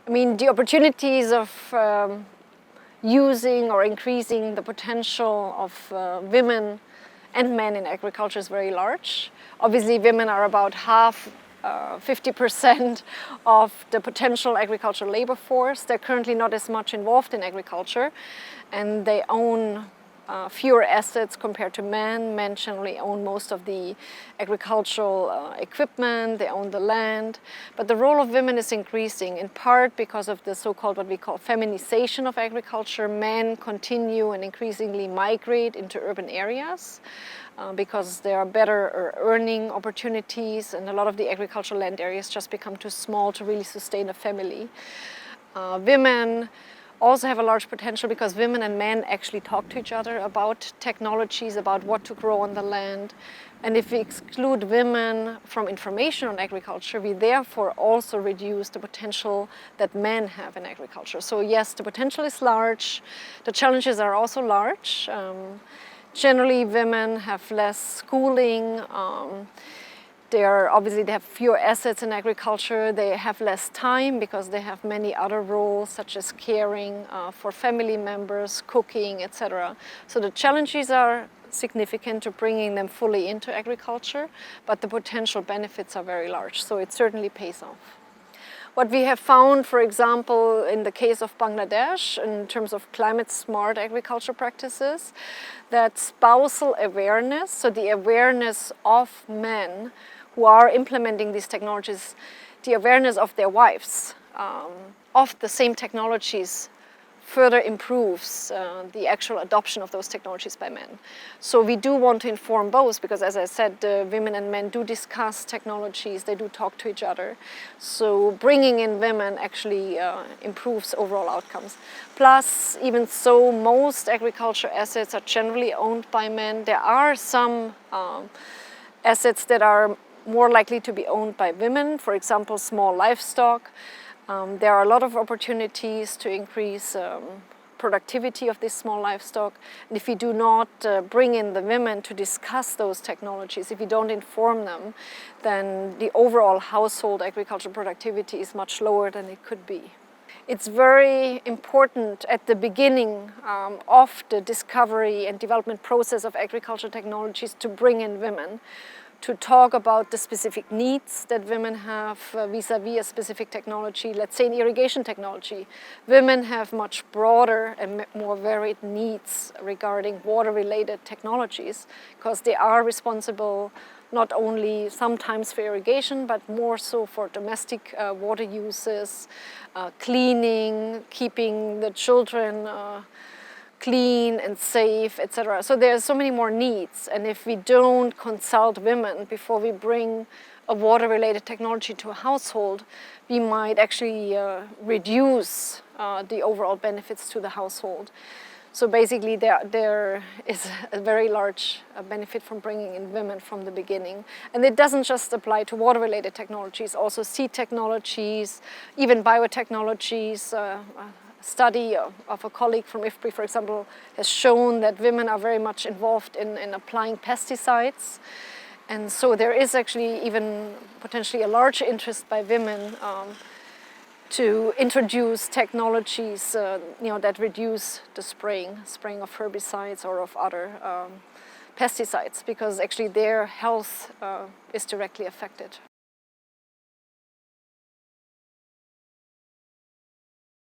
I mean, the opportunities of using or increasing the potential of women and men in agriculture is very large. Obviously, women are about half, 50% of the potential agricultural labor force. They're currently not as much involved in agriculture, and they own fewer assets compared to men. Men generally own most of the agricultural equipment, they own the land. But the role of women is increasing, in part because of the so-called, what we call feminization of agriculture. Men continue and increasingly migrate into urban areas because there are better earning opportunities, and a lot of the agricultural land areas just become too small to really sustain a family. Women also have a large potential because women and men actually talk to each other about technologies, about what to grow on the land. And if we exclude women from information on agriculture, we therefore also reduce the potential that men have in agriculture. So yes, the potential is large. The challenges are also large. Generally, women have less schooling. They have fewer assets in agriculture. They have less time because they have many other roles, such as caring for family members, cooking, etc. So the challenges are significant to bringing them fully into agriculture, but the potential benefits are very large, so it certainly pays off. What we have found, for example, in the case of Bangladesh, in terms of climate-smart agriculture practices, that spousal awareness, so the awareness of men who are implementing these technologies, the awareness of their wives of the same technologies further improves the actual adoption of those technologies by men. So we do want to inform both because, as I said, women and men do discuss technologies, they do talk to each other. So bringing in women actually improves overall outcomes. Plus, even so, most agriculture assets are generally owned by men. There are some assets that are more likely to be owned by women, for example, small livestock. There are a lot of opportunities to increase productivity of this small livestock. And if we do not bring in the women to discuss those technologies, if we don't inform them, then the overall household agricultural productivity is much lower than it could be. It's very important at the beginning of the discovery and development process of agricultural technologies to bring in women, to talk about the specific needs that women have vis-a-vis a specific technology. Let's say in irrigation technology, women have much broader and more varied needs regarding water-related technologies because they are responsible not only sometimes for irrigation, but more so for domestic water uses, cleaning, keeping the children clean and safe, etc. So there's so many more needs, and if we don't consult women before we bring a water-related technology to a household, we might actually reduce the overall benefits to the household. So basically there is a very large benefit from bringing in women from the beginning. And it doesn't just apply to water-related technologies, also seed technologies, even biotechnologies. Study of a colleague from IFPRI, for example, has shown that women are very much involved in applying pesticides. And so there is actually even potentially a large interest by women to introduce technologies that reduce the spraying of herbicides or of other pesticides, because actually their health is directly affected.